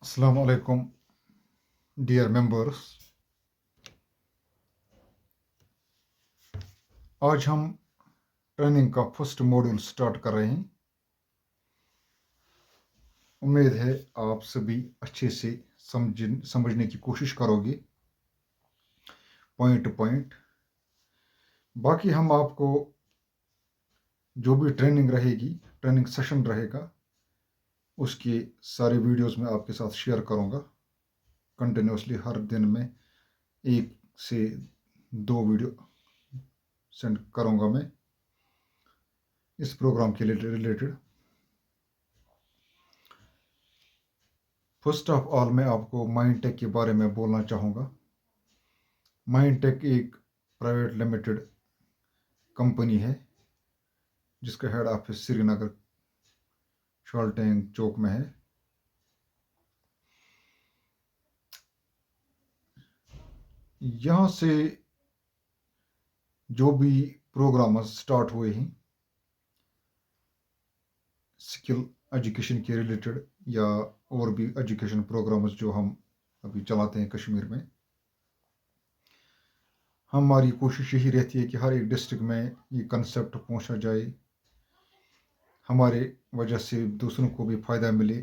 السلام علیکم dear members. آج ہم ٹریننگ کا فرسٹ ماڈیول سٹارٹ کر رہے ہیں. امید ہے آپ سبھی اچھے سے سمجھنے کی کوشش کرو گے پوائنٹ ٹو پوائنٹ. باقی ہم آپ کو جو بھی ٹریننگ رہے گی، ٹریننگ سیشن رہے گا، اس کی ساری ویڈیوز میں آپ کے ساتھ شیئر کروں گا کنٹینیوسلی. ہر دن میں 1 سے 2 ویڈیو سینڈ کروں گا میں اس پروگرام کے ریلیٹڈ. فرسٹ آف آل میں آپ کو مائنڈ ٹیک کے بارے میں بولنا چاہوں گا. مائنڈ ٹیک ایک پرائیویٹ لمیٹڈ کمپنی ہے جس کا ہیڈ آفس سری نگر شالٹینگ چوک میں ہے. یہاں سے جو بھی پروگرامز سٹارٹ ہوئے ہیں سکل ایجوکیشن کے ریلیٹڈ یا اور بھی ایجوکیشن پروگرامز جو ہم ابھی چلاتے ہیں کشمیر میں، ہماری کوشش یہی رہتی ہے کہ ہر ایک ڈسٹرکٹ میں یہ کنسیپٹ پہنچا جائے، ہمارے وجہ سے دوسروں کو بھی فائدہ ملے،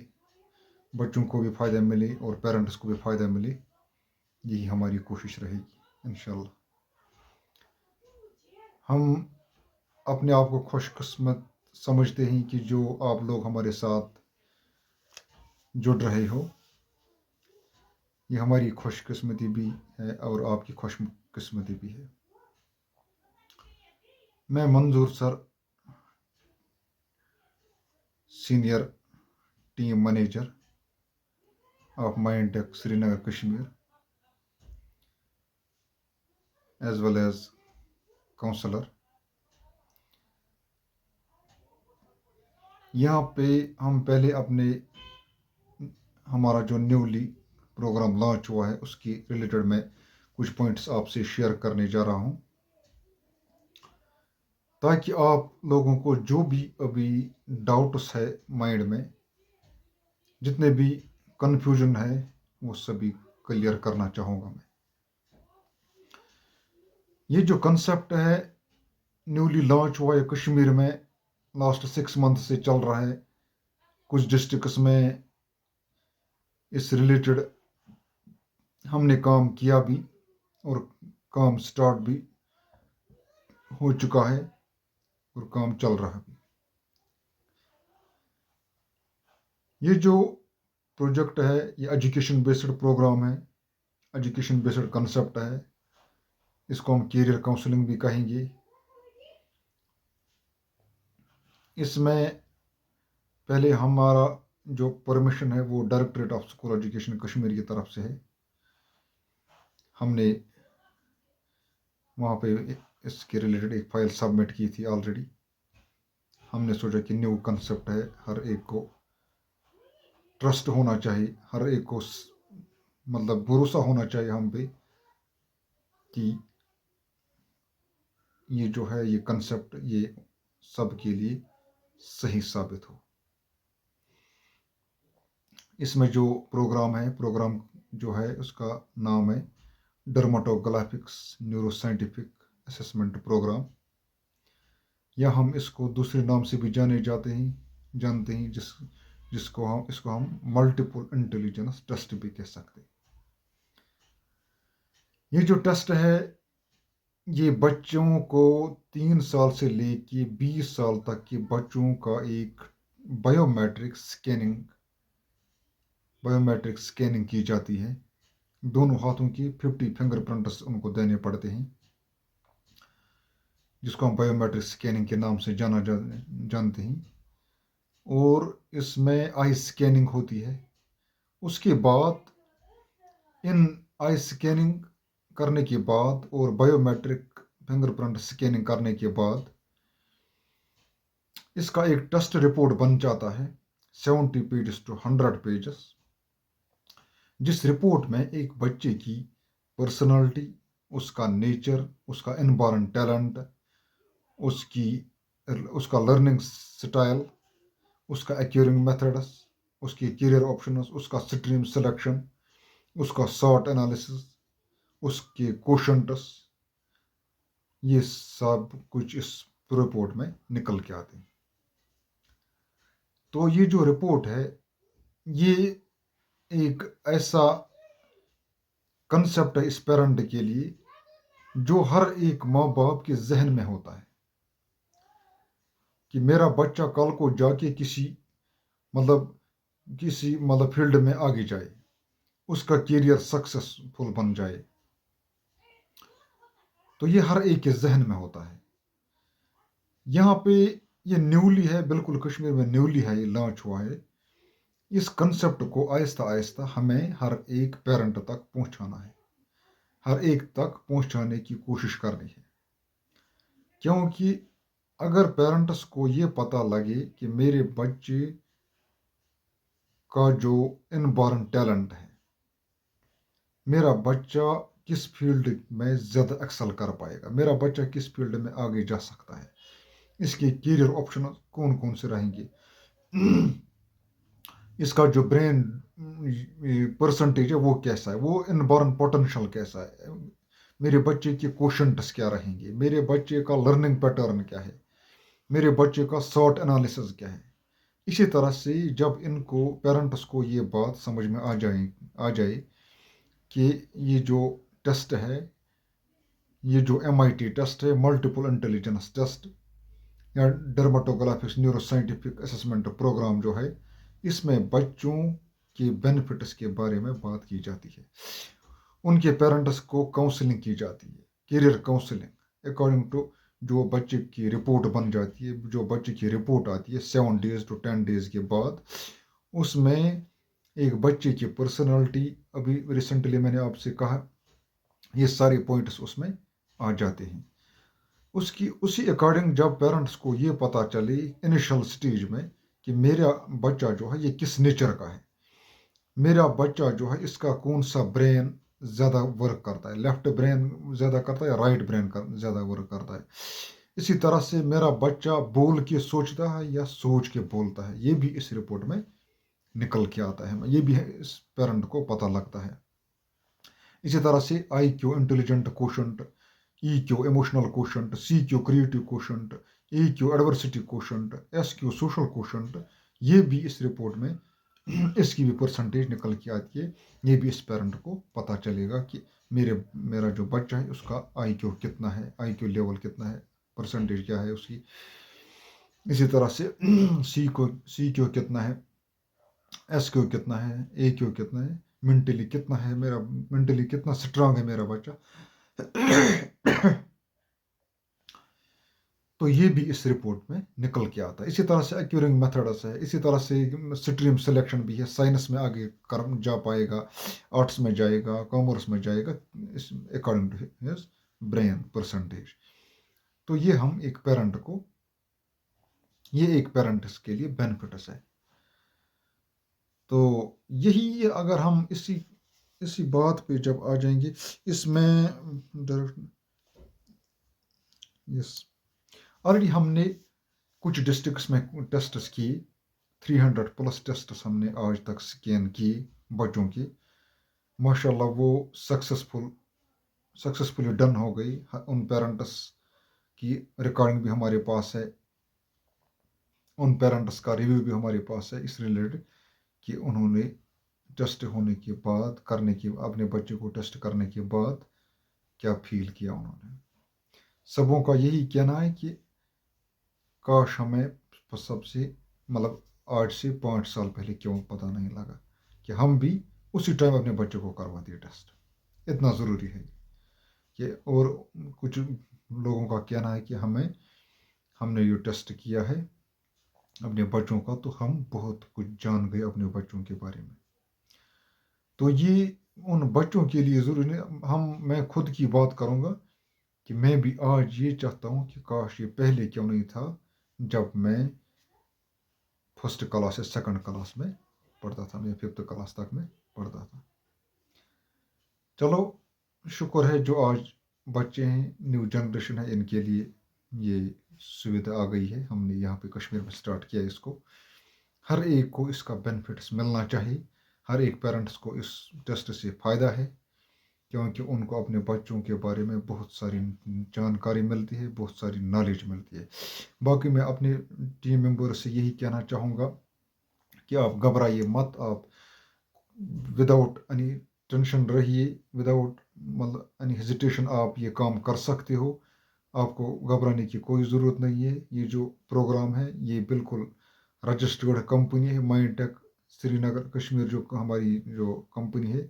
بچوں کو بھی فائدہ ملے اور پیرنٹس کو بھی فائدہ ملے. یہی ہماری کوشش رہے گی انشاءاللہ. ہم اپنے آپ کو خوش قسمت سمجھتے ہیں کہ جو آپ لوگ ہمارے ساتھ جڑ رہے ہو. یہ ہماری خوش قسمتی بھی ہے اور آپ کی خوش قسمتی بھی ہے. میں Manzoor sir, senior team manager of Mind Tech Srinagar Kashmir as well as counsellor. یہاں پہ ہم پہلے ہمارا جو نیولی پروگرام لانچ ہوا ہے اس کی ریلیٹڈ میں کچھ پوائنٹس آپ سے شیئر کرنے جا رہا ہوں تاکہ آپ لوگوں کو جو بھی ابھی ڈاؤٹس ہے مائنڈ میں، جتنے بھی کنفیوژن ہے، وہ سبھی کلیئر کرنا چاہوں گا میں. یہ جو کنسیپٹ ہے نیولی لانچ ہوا ہے کشمیر میں، لاسٹ 6 منتھ سے چل رہا ہے. کچھ ڈسٹرکٹس میں اس ریلیٹڈ ہم نے کام کیا بھی اور کام سٹارٹ بھی ہو چکا ہے اور کام چل رہا بھی. یہ جو پروجیکٹ ہے یہ ایجوکیشن بیسڈ پروگرام ہے، ایجوکیشن بیسڈ کنسیپٹ ہے. اس کو ہم کیریئر کاؤنسلنگ بھی کہیں گے. اس میں پہلے ہمارا جو پرمیشن ہے وہ directorate of school education Kashmir کی طرف سے ہے. ہم نے وہاں پہ اس کے ریلیٹڈ ایک فائل سبمٹ کی تھی آلریڈی. ہم نے سوچا کہ نیو کنسیپٹ ہے، ہر ایک کو ٹرسٹ ہونا چاہیے، ہر ایک کو مطلب بھروسہ ہونا چاہیے ہم پہ کہ یہ جو ہے یہ کنسیپٹ یہ سب کے لیے صحیح ثابت ہو. اس میں جو پروگرام جو ہے اس کا نام ہے ڈرماٹوگرافکس نیورو سائنٹیفک اسسمنٹ پروگرام، یا ہم اس کو دوسرے نام سے بھی جانتے ہیں جس کو ہم ملٹیپل انٹیلیجنس ٹیسٹ بھی کہہ سکتے ہیں. یہ جو ٹیسٹ ہے یہ بچوں کو 3 سال سے لے کے 20 سال تک کے بچوں کا ایک بایو میٹرک سکیننگ کی جاتی ہے. دونوں ہاتھوں کی 50 فنگر پرنٹس ان کو دینے پڑتے ہیں، جس کو ہم بایو میٹرک سکیننگ کے نام سے جانتے ہیں. اور اس میں آئی سکیننگ ہوتی ہے. اس کے بعد ان آئی سکیننگ کرنے کے بعد اور biometric fingerprint scanning کرنے کے بعد اس کا ایک ٹیسٹ رپورٹ بن جاتا ہے 70 پیجز ٹو 100 پیجز، جس رپورٹ میں ایک بچے کی پرسنالٹی، اس کا نیچر، اس کا انبارن ٹیلنٹ، اس کا لرننگ سٹائل، اس کا ایکیورنگ میتھڈس اس کے کیریئر آپشنز، اس کا سٹریم سلیکشن، اس کا سارٹ انالیسس، اس کے کوشنٹس، یہ سب کچھ اس رپورٹ میں نکل کے آتے ہیں. تو یہ جو رپورٹ ہے یہ ایک ایسا کنسپٹ ہے اس پیرنٹ کے لیے جو ہر ایک ماں باپ کے ذہن میں ہوتا ہے کہ میرا بچہ کل کو جا کے کسی فیلڈ میں آگے جائے، اس کا کیریئر سکسیسفل بن جائے. تو یہ ہر ایک کے ذہن میں ہوتا ہے. یہاں پہ یہ نیولی ہے، بالکل کشمیر میں نیولی ہے، یہ لانچ ہوا ہے. اس کنسپٹ کو آہستہ آہستہ ہمیں ہر ایک پیرنٹ تک پہنچانا ہے، ہر ایک تک پہنچانے کی کوشش کرنی ہے. کیونکہ اگر پیرنٹس کو یہ پتہ لگے کہ میرے بچے کا جو انبارن ٹیلنٹ ہے، میرا بچہ کس فیلڈ میں زیادہ ایکسل کر پائے گا، میرا بچہ کس فیلڈ میں آگے جا سکتا ہے، اس کے کیریئر آپشن کون کون سے رہیں گے، اس کا جو برین پرسنٹیج ہے وہ کیسا ہے، وہ انبارن پوٹینشل کیسا ہے، میرے بچے کے کوشنٹس کیا رہیں گے، میرے بچے کا لرننگ پیٹرن کیا ہے، میرے بچے کا سارٹ انالیسز کیا ہے. اسی طرح سے جب ان کو پیرنٹس کو یہ بات سمجھ میں آ جائے کہ یہ جو ٹیسٹ ہے، یہ جو MIT ٹیسٹ ہے، ملٹیپل انٹیلیجنس ٹیسٹ یا ڈرماٹوگرافکس نیورو سائنٹیفک اسسمنٹ پروگرام جو ہے، اس میں بچوں کے بینیفٹس کے بارے میں بات کی جاتی ہے، ان کے پیرنٹس کو کاؤنسلنگ کی جاتی ہے، کیریئر کاؤنسلنگ اکارڈنگ ٹو جو بچے کی رپورٹ بن جاتی ہے، جو بچے کی رپورٹ آتی ہے 7 days to 10 days کے بعد. اس میں ایک بچے کی پرسنالٹی، ابھی ریسنٹلی میں نے آپ سے کہا، یہ سارے پوائنٹس اس میں آ جاتے ہیں. اسی اکارڈنگ جب پیرنٹس کو یہ پتہ چلے انیشل سٹیج میں کہ میرا بچہ جو ہے یہ کس نیچر کا ہے، میرا بچہ جو ہے اس کا کون سا برین زیادہ ورک کرتا ہے، لیفٹ برین زیادہ کرتا ہے یا رائٹ برین زیادہ ورک کرتا ہے، اسی طرح سے میرا بچہ بول کے سوچتا ہے یا سوچ کے بولتا ہے، یہ بھی اس رپورٹ میں نکل کے آتا ہے، یہ بھی اس پیرنٹ کو پتہ لگتا ہے. اسی طرح سے IQ intelligent quotient, EQ emotional quotient, CQ creative quotient, EQ adversity quotient, SQ social quotient, یہ بھی اس رپورٹ میں اس کی بھی پرسنٹیج نکل کے آتی ہے. یہ بھی اس پیرنٹ کو پتہ چلے گا کہ میرا جو بچہ ہے اس کا IQ کتنا ہے، IQ لیول کتنا ہے، پرسنٹیج کیا ہے اس کی. اسی طرح سے CQ کتنا ہے، SQ کتنا ہے، AQ کتنا ہے، منٹلی کتنا ہے منٹلی کتنا سٹرانگ ہے میرا بچہ. تو یہ بھی اس رپورٹ میں نکل کے آتا ہے. اسی طرح سے ایکیورنگ میتھڈس ہے، اسی طرح سے سٹریم سلیکشن بھی ہے، سائنس میں آگے جا پائے گا، آرٹس میں جائے گا، کامرس میں جائے گا، according to his brain percentage. تو یہ ہم ایک پیرنٹس کے لیے بینیفٹس ہے. تو یہی اگر ہم اسی بات پہ جب آ جائیں گے، اس میں آلریڈی ہم نے کچھ ڈسٹرکٹس میں ٹیسٹس کیے، 300+ ٹیسٹس ہم نے آج تک سکین کیے بچوں کے. ماشاء اللہ وہ سکسیسفلی ڈن ہو گئی. ان پیرنٹس کی ریکارڈنگ بھی ہمارے پاس ہے، ان پیرنٹس کا ریویو بھی ہمارے پاس ہے اس ریلیٹڈ کہ انہوں نے ٹیسٹ ہونے کے بعد اپنے بچے کو ٹیسٹ کرنے کے بعد کیا فیل کیا انہوں نے. سبوں کا یہی کہنا ہے کہ کاش ہمیں سب سے آج سے 5 سال پہلے کیوں پتہ نہیں لگا کہ ہم بھی اسی ٹائم اپنے بچے کو کرواتے ٹیسٹ. اتنا ضروری ہے کہ اور کچھ لوگوں کا کہنا ہے کہ ہم نے یہ ٹیسٹ کیا ہے اپنے بچوں کا تو ہم بہت کچھ جان گئے اپنے بچوں کے بارے میں. تو یہ ان بچوں کے لیے ضروری نہیں. میں خود کی بات کروں گا کہ میں بھی آج یہ چاہتا ہوں کہ کاش یہ پہلے کیوں نہیں تھا جب میں 1st کلاس یا 2nd کلاس میں پڑھتا تھا، میں 5th کلاس تک میں پڑھتا تھا. چلو شکر ہے جو آج بچے ہیں، نیو جنریشن ہے، ان کے لیے یہ سویدھا آ گئی ہے. ہم نے یہاں پہ کشمیر میں سٹارٹ کیا اس کو. ہر ایک کو اس کا بینیفٹس ملنا چاہیے. ہر ایک پیرنٹس کو اس ٹیسٹ سے فائدہ ہے، کیونکہ ان کو اپنے بچوں کے بارے میں بہت ساری جانکاری ملتی ہے، بہت ساری نالج ملتی ہے. باقی میں اپنے ٹیم ممبر سے یہی کہنا چاہوں گا کہ آپ گھبرائیے مت. آپ وداؤٹ اینی ٹینشن رہیے، وداؤٹ مطلب اینی ہیزیٹیشن آپ یہ کام کر سکتے ہو. آپ کو گھبرانے کی کوئی ضرورت نہیں ہے. یہ جو پروگرام ہے یہ بالکل رجسٹرڈ کمپنی ہے. مائنڈ ٹیک سری نگر کشمیر جو ہماری جو کمپنی ہے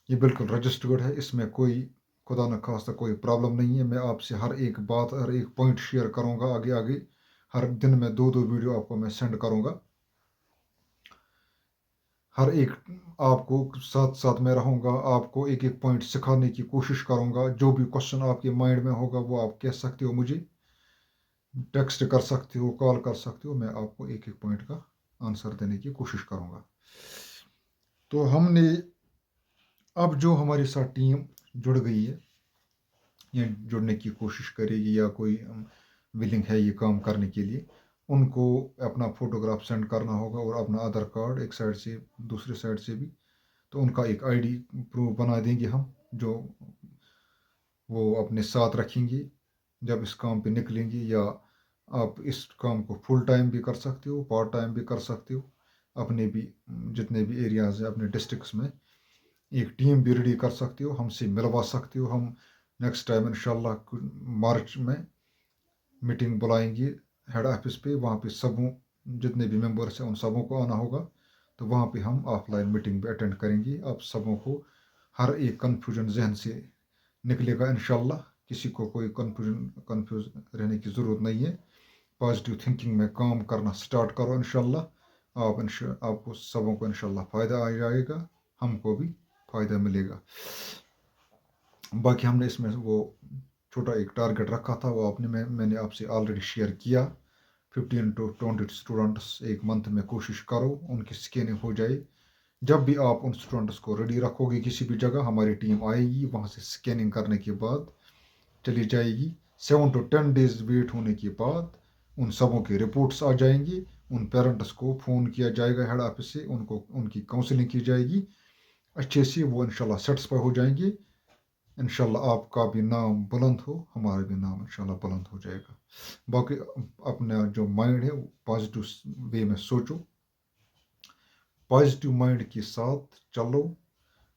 یہ بالکل رجسٹرڈ ہے. اس میں کوئی خدا نخواستہ کوئی پرابلم نہیں ہے. میں آپ سے ہر ایک بات، ہر ایک پوائنٹ شیئر کروں گا آگے آگے. ہر دن میں 2 ویڈیو آپ کو میں سینڈ کروں گا. ہر ایک آپ کو ساتھ ساتھ میں رہوں گا. آپ کو ایک ایک پوائنٹ سکھانے کی کوشش کروں گا. جو بھی کوشچن آپ کے مائنڈ میں ہوگا وہ آپ کہہ سکتے ہو، مجھے ٹیکسٹ کر سکتے ہو، کال کر سکتے ہو. میں آپ کو ایک ایک پوائنٹ کا آنسر دینے کی کوشش کروں گا. تو ہم نے اب جو ہمارے ساتھ ٹیم جڑ گئی ہے یا جڑنے کی کوشش کرے گی یا کوئی ولنگ ہے یہ کام کرنے کے لیے، ان کو اپنا فوٹوگراف سینڈ کرنا ہوگا اور اپنا آدھار کارڈ ایک سائڈ سے دوسرے سائڈ سے بھی. تو ان کا ایک آئی ڈی پروف بنا دیں گے ہم، جو وہ اپنے ساتھ رکھیں گے جب اس کام پہ نکلیں گے. یا آپ اس کام کو فل ٹائم بھی کر سکتے ہو، پارٹ ٹائم بھی کر سکتے ہو. اپنے بھی جتنے بھی ایریاز ہیں اپنے ڈسٹرکس میں ایک ٹیم بھی ریڈی کر سکتے ہو، ہم سے ملوا سکتے ہو. ہم نیکسٹ ٹائم انشاءاللہ مارچ میں میٹنگ بلائیں گے ہیڈ آفس پہ. وہاں پہ سبوں جتنے بھی ممبرس ہیں ان سبوں کو آنا ہوگا. تو وہاں پہ ہم آف لائن میٹنگ بھی اٹینڈ کریں گے. آپ سبوں کو ہر ایک کنفیوژن ذہن سے نکلے گا انشاءاللہ. کسی کو کوئی کنفیوز رہنے کی ضرورت نہیں ہے. پازیٹیو تھنکنگ میں کام کرنا سٹارٹ کرو انشاءاللہ. آپ کو سبوں کو انشاءاللہ فائدہ آ جائے گا، ہم کو بھی فائدہ ملے گا. باقی ہم نے اس میں وہ چھوٹا ایک ٹارگٹ رکھا تھا، وہ میں نے آپ سے آلریڈی شیئر کیا. 15 to 20 اسٹوڈنٹس ایک منتھ میں کوشش کرو ان کی اسکیننگ ہو جائے. جب بھی آپ ان اسٹوڈنٹس کو ریڈی رکھو گے کسی بھی جگہ، ہماری ٹیم آئے گی وہاں سے اسکیننگ کرنے کے بعد چلی جائے گی. 7 to 10 days ویٹ ہونے کے بعد ان سبوں کے رپورٹس آ جائیں گی. ان پیرنٹس کو فون کیا جائے گا ہیڈ آفس سے، ان کی کاؤنسلنگ کی جائے گی اچھے سے. وہ انشاءاللہ سیٹسفائی ہو جائیں گے. انشاءاللہ آپ کا بھی نام بلند ہو، ہمارا بھی نام انشاءاللہ بلند ہو جائے گا. باقی اپنا جو مائنڈ ہے وہ پازیٹیو وے میں سوچو، پازیٹیو مائنڈ کے ساتھ چلو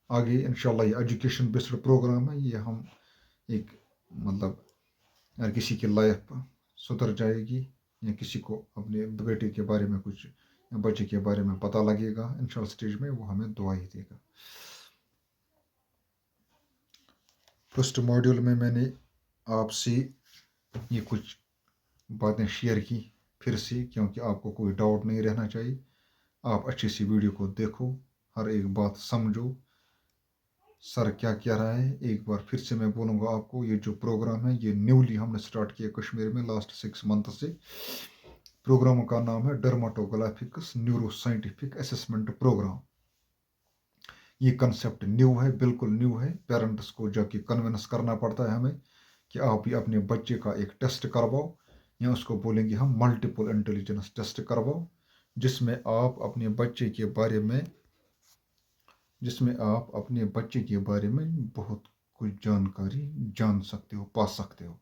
آگے. انشاءاللہ یہ ایجوکیشن بیسڈ پروگرام ہے. یہ ہم ایک مطلب اگر کسی کی لائف سدھر جائے گی یا کسی کو اپنے بیٹے کے بارے میں کچھ یا بچے کے بارے میں پتہ لگے گا انشاءاللہ اسٹیج میں، وہ ہمیں دعا ہی دے گا. فرسٹ ماڈیول میں نے آپ سے یہ کچھ باتیں شیئر کی پھر سے، کیونکہ آپ کو کوئی ڈاؤٹ نہیں رہنا چاہیے. آپ اچھے سے ویڈیو کو دیکھو، ہر ایک بات سمجھو سر کیا کہہ رہا ہے. ایک بار پھر سے میں بولوں گا آپ کو، یہ جو پروگرام ہے یہ نیولی ہم نے سٹارٹ کیا کشمیر میں لاسٹ 6 منتھ سے. پروگرام کا نام ہے ڈرماٹوگرافکس نیورو سائنٹیفک اسسمنٹ پروگرام. یہ کنسیپٹ نیو ہے، بالکل نیو ہے. پیرنٹس کو جا کے کنونس کرنا پڑتا ہے ہمیں کہ آپ بھی اپنے بچے کا ایک ٹیسٹ کرواؤ، یا اس کو بولیں گے ہم ملٹیپل انٹیلیجنس ٹیسٹ کرواؤ، جس میں آپ اپنے بچے کے بارے میں بہت کچھ جانکاری جان سکتے ہو، پا سکتے ہو.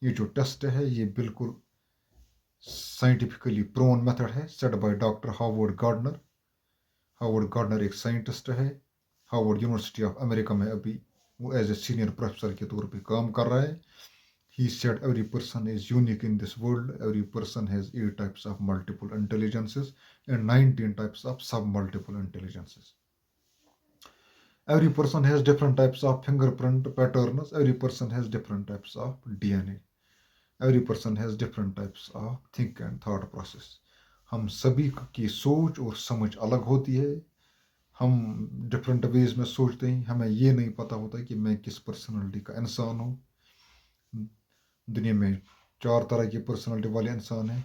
یہ جو ٹیسٹ ہے یہ بالکل سائنٹیفکلی پرون میتھڈ ہے، set by doctor Howard Gardner. Howard Gardner ایک سائنٹسٹ ہے، ہاورڈ یونیورسٹی آف امریکہ میں ابھی وہ ایز اے سینئر پروفیسر کے طور پہ کام کر رہا ہے. He said every person is unique in this world. Every person has 8 types of multiple intelligences and 19 types of sub-multiple intelligences. Every person has different types of fingerprint patterns. Every person has different types of DNA. Every person has different types of think and thought process. ہم سبھی کی سوچ اور سمجھ الگ ہوتی ہے. ہم ڈفرینٹ ویز میں سوچتے ہیں. ہمیں یہ نہیں پتہ ہوتا کہ میں کس پرسنالٹی کا انسان ہوں. دنیا میں 4 طرح کی پرسنالٹی والے انسان ہیں.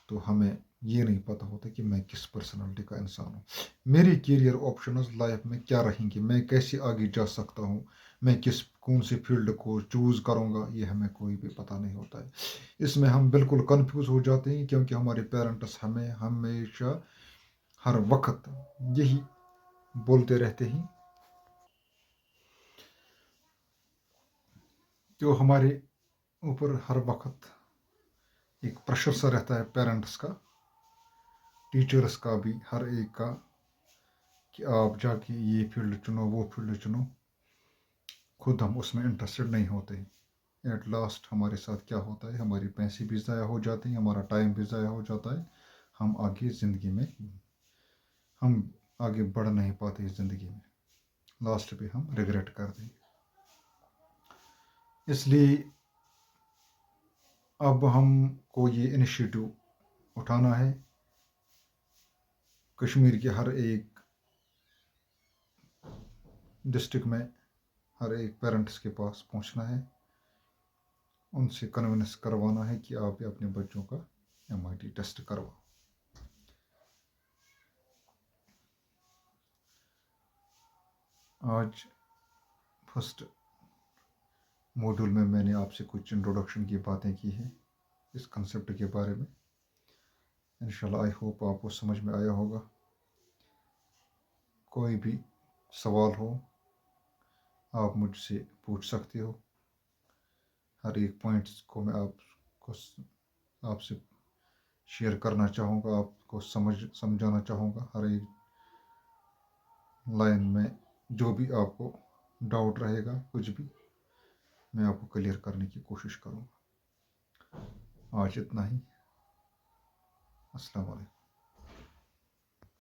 تو ہمیں یہ نہیں پتہ ہوتا کہ میں کس پرسنالٹی کا انسان ہوں، میری کیریئر آپشنز لائف میں کیا رہیں گی، میں کیسے آگے جا سکتا ہوں، میں کون سی فیلڈ کو چوز کروں گا، یہ ہمیں کوئی بھی پتہ نہیں ہوتا ہے۔ اس میں ہم بالکل کنفیوز ہو جاتے ہیں، کیونکہ ہمارے پیرنٹس ہمیں ہمیشہ ہر وقت یہی بولتے رہتے ہیں، جو ہمارے اوپر ہر وقت ایک پریشر سا رہتا ہے، پیرنٹس کا، ٹیچرس کا بھی، ہر ایک کا، کہ آپ جا کے یہ فیلڈ چنو، وہ فیلڈ چنو، خود ہم اس میں انٹرسٹڈ نہیں ہوتے ہیں۔ ایٹ لاسٹ ہمارے ساتھ کیا ہوتا ہے، ہمارے پیسے بھی ضائع ہو جاتے ہیں، ہمارا ٹائم بھی ضائع ہو جاتا ہے، ہم آگے زندگی میں ہم آگے بڑھ نہیں پاتے زندگی میں، لاسٹ پہ ہم ریگریٹ کرتے ہیں۔ اس لیے اب ہم کو یہ انیشیٹو اٹھانا ہے، کشمیر کے ہر ایک ڈسٹرکٹ میں ہر ایک پیرنٹس کے پاس پہنچنا ہے، ان سے کنونس کروانا ہے کہ آپ اپنے بچوں کا MIT ٹیسٹ کرواؤ۔ آج فرسٹ موڈول میں نے آپ سے کچھ انٹروڈکشن کی باتیں کی ہیں اس کنسیپٹ کے بارے میں، انشاءاللہ آئی ہوپ آپ کو سمجھ میں آیا ہوگا۔ کوئی بھی سوال ہو آپ مجھ سے پوچھ سکتے ہو، ہر ایک پوائنٹس کو میں آپ سے شیئر کرنا چاہوں گا، آپ کو سمجھانا چاہوں گا، ہر ایک لائن میں جو بھی آپ کو ڈاؤٹ رہے گا، کچھ بھی میں آپ کو کلیئر کرنے کی کوشش کروں گا۔ آج اتنا ہی، السلام علیکم۔